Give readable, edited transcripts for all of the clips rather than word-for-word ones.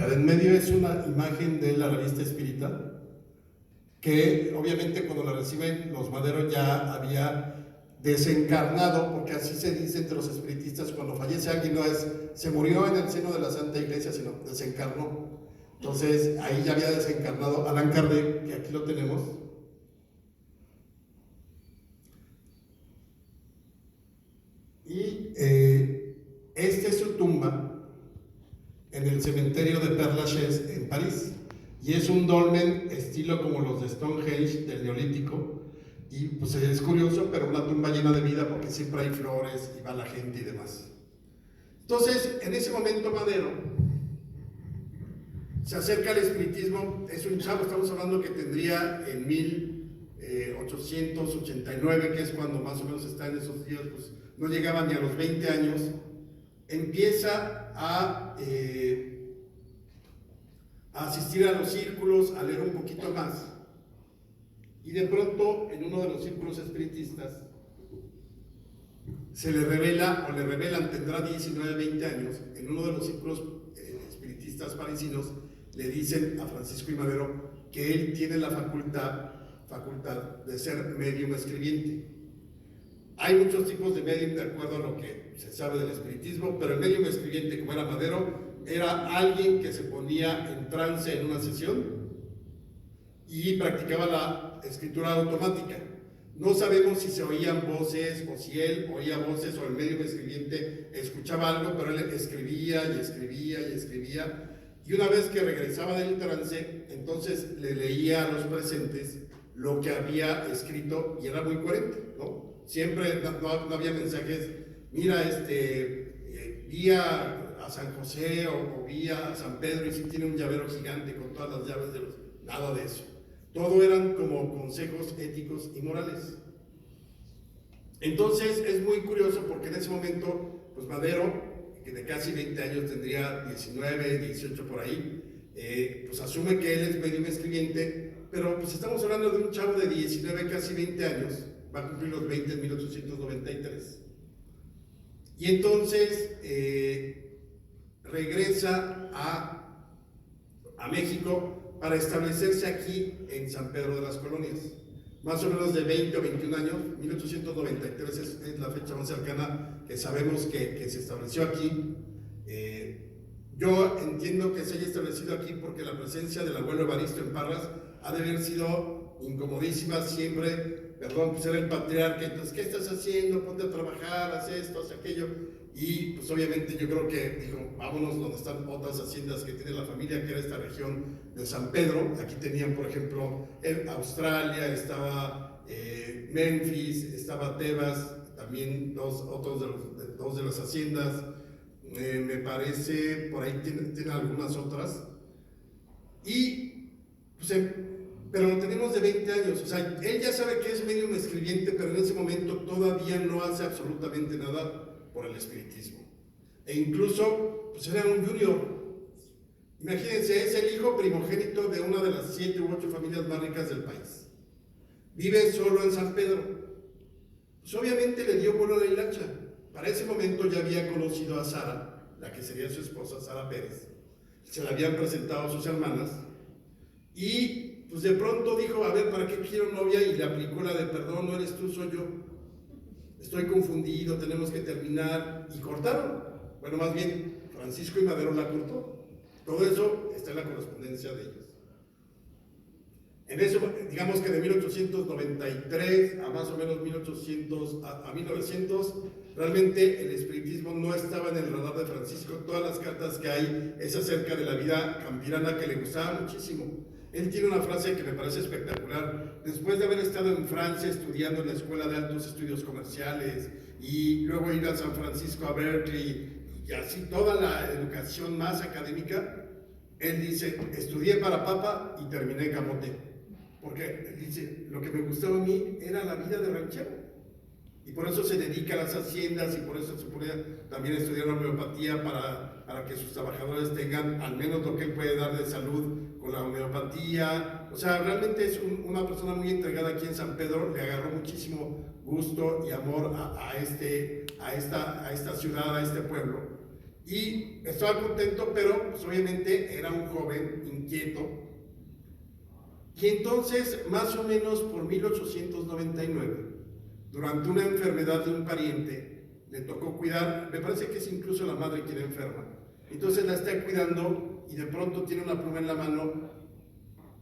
En medio es una imagen de la revista Espírita, que obviamente cuando la reciben los Madero ya había desencarnado, porque así se dice entre los espiritistas, cuando fallece alguien no es se murió en el seno de la Santa Iglesia, sino desencarnó. Entonces ahí ya había desencarnado Allan Kardec, que aquí lo tenemos. Y esta es su tumba en el cementerio de Père Lachaise en París, y es un dolmen estilo como los de Stonehenge del Neolítico, y pues es curioso, pero una tumba llena de vida porque siempre hay flores y va la gente y demás. Entonces, en ese momento Madero se acerca al espiritismo. Es un chavo, estamos hablando que tendría en 1889, que es cuando más o menos está en esos días, pues no llegaba ni a los 20 años, empieza a asistir a los círculos, a leer un poquito más, y de pronto en uno de los círculos espiritistas se le revela, o le revelan, tendrá 19, 20 años, en uno de los círculos espiritistas parisinos le dicen a Francisco I. Madero que él tiene la facultad de ser médium escribiente. Hay muchos tipos de medium de acuerdo a lo que se sabe del espiritismo, pero el medium escribiente, como era Madero, era alguien que se ponía en trance en una sesión y practicaba la escritura automática. No sabemos si se oían voces o si él oía voces o el medium escribiente escuchaba algo, pero él escribía y escribía y escribía. Y una vez que regresaba del trance, entonces le leía a los presentes lo que había escrito y era muy coherente, ¿no? Siempre no había mensajes, mira, vi a San José o vi a San Pedro y sí tiene un llavero gigante con todas las llaves de los... Nada de eso. Todo eran como consejos éticos y morales. Entonces es muy curioso porque en ese momento, pues Madero, que de casi 20 años tendría 19, 18 por ahí, pues asume que él es medium escribiente, pero pues estamos hablando de un chavo de 19, casi 20 años, va a cumplir los 20 en 1893. Y entonces regresa a México para establecerse aquí en San Pedro de las Colonias, más o menos de 20 o 21 años. 1893 es la fecha más cercana que sabemos que se estableció aquí. Yo entiendo que se haya establecido aquí porque la presencia del abuelo Evaristo en Parras ha de haber sido incomodísima siempre. Perdón, pues era el patriarca, entonces, ¿qué estás haciendo? Ponte a trabajar, haz esto, haz aquello. Y pues obviamente yo creo que dijo, vámonos donde están otras haciendas que tiene la familia, que era esta región de San Pedro. Aquí tenían, por ejemplo, en Australia, estaba Memphis, estaba Tebas, también dos de las haciendas. Me parece, por ahí tiene algunas otras. Y pues pero lo tenemos de 20 años, o sea, él ya sabe que es medium escribiente, pero en ese momento todavía no hace absolutamente nada por el espiritismo. E incluso, pues era un junior. Imagínense, es el hijo primogénito de una de las 7 u 8 familias más ricas del país. Vive solo en San Pedro. Pues obviamente le dio vuelo a la hilacha. Para ese momento ya había conocido a Sara, la que sería su esposa, Sara Pérez. Se la habían presentado a sus hermanas. Y pues de pronto dijo, a ver, ¿para qué quiero novia? Y le aplicó la de, perdón, no eres tú, soy yo. Estoy confundido, tenemos que terminar. Y cortaron. Bueno, más bien, Francisco I. Madero la cortó. Todo eso está en la correspondencia de ellos. En eso, digamos que de 1893 a más o menos 1900, realmente el espiritismo no estaba en el radar de Francisco. Todas las cartas que hay es acerca de la vida campirana, que le gustaba muchísimo. Él tiene una frase que me parece espectacular. Después de haber estado en Francia estudiando en la Escuela de Altos Estudios Comerciales y luego ir a San Francisco, a Berkeley, y así toda la educación más académica, él dice, estudié para papa y terminé en camote. Porque él dice, lo que me gustaba a mí era la vida de ranchero. Y por eso se dedica a las haciendas y por eso se pone también a estudiar la homeopatía para que sus trabajadores tengan al menos lo que él puede dar de salud con la homeopatía. O sea, realmente es una persona muy entregada aquí en San Pedro. Le agarró muchísimo gusto y amor a esta ciudad, a este pueblo. Y estaba contento, pero pues, obviamente era un joven inquieto. Y entonces, más o menos por 1899, durante una enfermedad de un pariente, le tocó cuidar, me parece que es incluso la madre quien enferma. Entonces la está cuidando y de pronto tiene una pluma en la mano.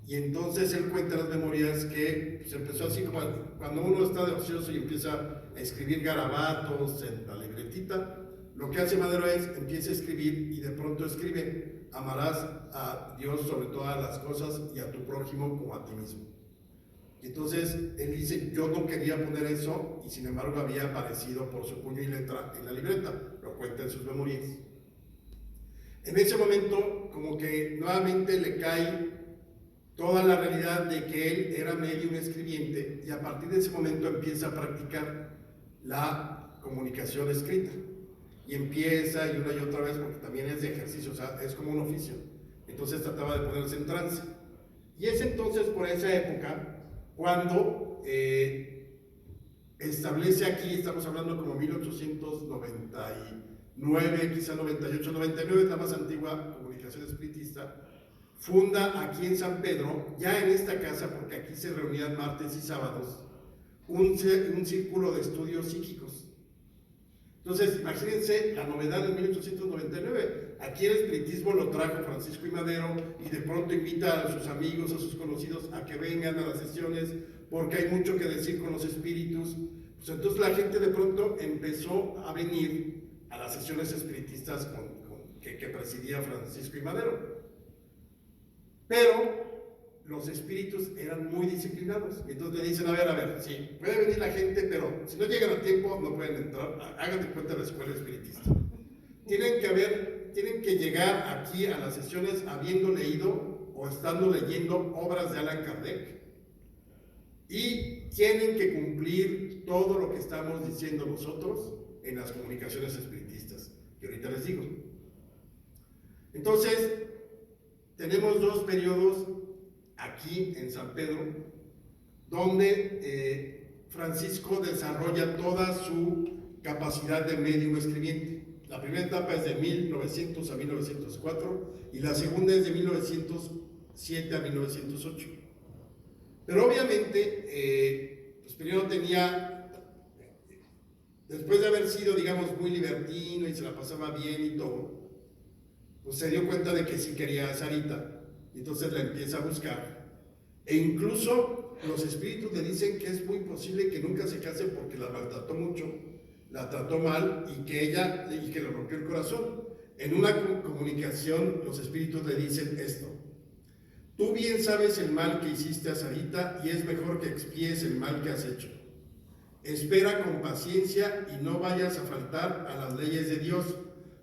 Y entonces él cuenta en las memorias que se empezó así como cuando uno está de ocioso y empieza a escribir garabatos en la libretita. Lo que hace Madero es empieza a escribir y de pronto escribe: amarás a Dios sobre todas las cosas y a tu prójimo como a ti mismo. Entonces él dice: yo no quería poner eso y sin embargo había aparecido por su puño y letra en la libreta. Lo cuenta en sus memorias. En ese momento como que nuevamente le cae toda la realidad de que él era medium escribiente y a partir de ese momento empieza a practicar la comunicación escrita. Y empieza y una y otra vez, porque también es de ejercicio, o sea, es como un oficio. Entonces trataba de ponerse en trance. Y es entonces por esa época cuando establece aquí, estamos hablando como 1899, quizá 98, 99, es la más antigua comunicación espiritista. Funda aquí en San Pedro, ya en esta casa, porque aquí se reunían martes y sábados, un círculo de estudios psíquicos. Entonces, imagínense la novedad en 1899. Aquí el espiritismo lo trajo Francisco I. Madero y de pronto invita a sus amigos, a sus conocidos a que vengan a las sesiones porque hay mucho que decir con los espíritus. Pues entonces la gente de pronto empezó a venir a las sesiones espiritistas que presidía Francisco I. Madero. Pero los espíritus eran muy disciplinados. Entonces le dicen: a ver, sí, puede venir la gente, pero si no llegan a tiempo no pueden entrar. Hagan de cuenta la escuela espiritista. Tienen que llegar aquí a las sesiones habiendo leído o estando leyendo obras de Allan Kardec. Y tienen que cumplir todo lo que estamos diciendo nosotros en las comunicaciones espiritistas, que ahorita les digo. Entonces, tenemos dos periodos aquí en San Pedro, donde Francisco desarrolla toda su capacidad de medium escribiente. La primera etapa es de 1900 a 1904 y la segunda es de 1907 a 1908. Pero obviamente, pues primero después de haber sido, digamos, muy libertino y se la pasaba bien y todo, pues se dio cuenta de que sí quería a Sarita, y entonces la empieza a buscar. E incluso los espíritus le dicen que es muy posible que nunca se case porque la maltrató mucho, la trató mal y que le rompió el corazón. En una comunicación los espíritus le dicen esto: tú bien sabes el mal que hiciste a Sarita y es mejor que expíes el mal que has hecho. Espera con paciencia y no vayas a faltar a las leyes de Dios,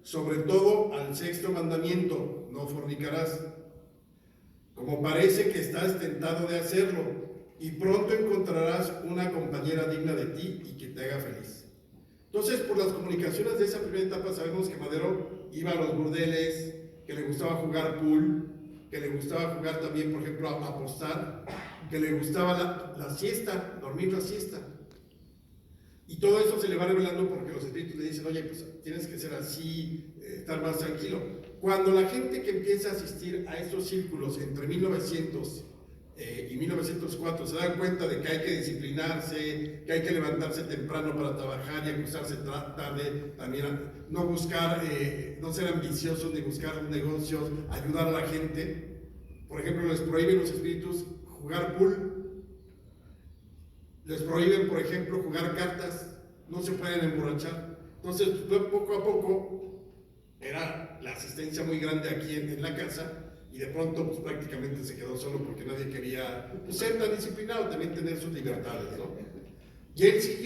sobre todo al sexto mandamiento: no fornicarás. Como parece que estás tentado de hacerlo, y pronto encontrarás una compañera digna de ti y que te haga feliz. Entonces, por las comunicaciones de esa primera etapa sabemos que Madero iba a los burdeles, que le gustaba jugar pool, que le gustaba jugar también, por ejemplo, a apostar, que le gustaba la siesta, dormir la siesta. Y todo eso se le va revelando porque los espíritus le dicen: oye, pues tienes que ser así, estar más tranquilo. Cuando la gente que empieza a asistir a estos círculos entre 1900 y 1904 se dan cuenta de que hay que disciplinarse, que hay que levantarse temprano para trabajar y acostarse tarde, también no buscar, no ser ambiciosos ni buscar negocios, ayudar a la gente. Por ejemplo, les prohíben los espíritus jugar pool, les prohíben, por ejemplo, jugar cartas, no se pueden emborrachar. Entonces, poco a poco, era la asistencia muy grande aquí en la casa, y de pronto pues prácticamente se quedó solo porque nadie quería pues, ser tan disciplinado, también tener sus libertades, ¿no? Y él siguió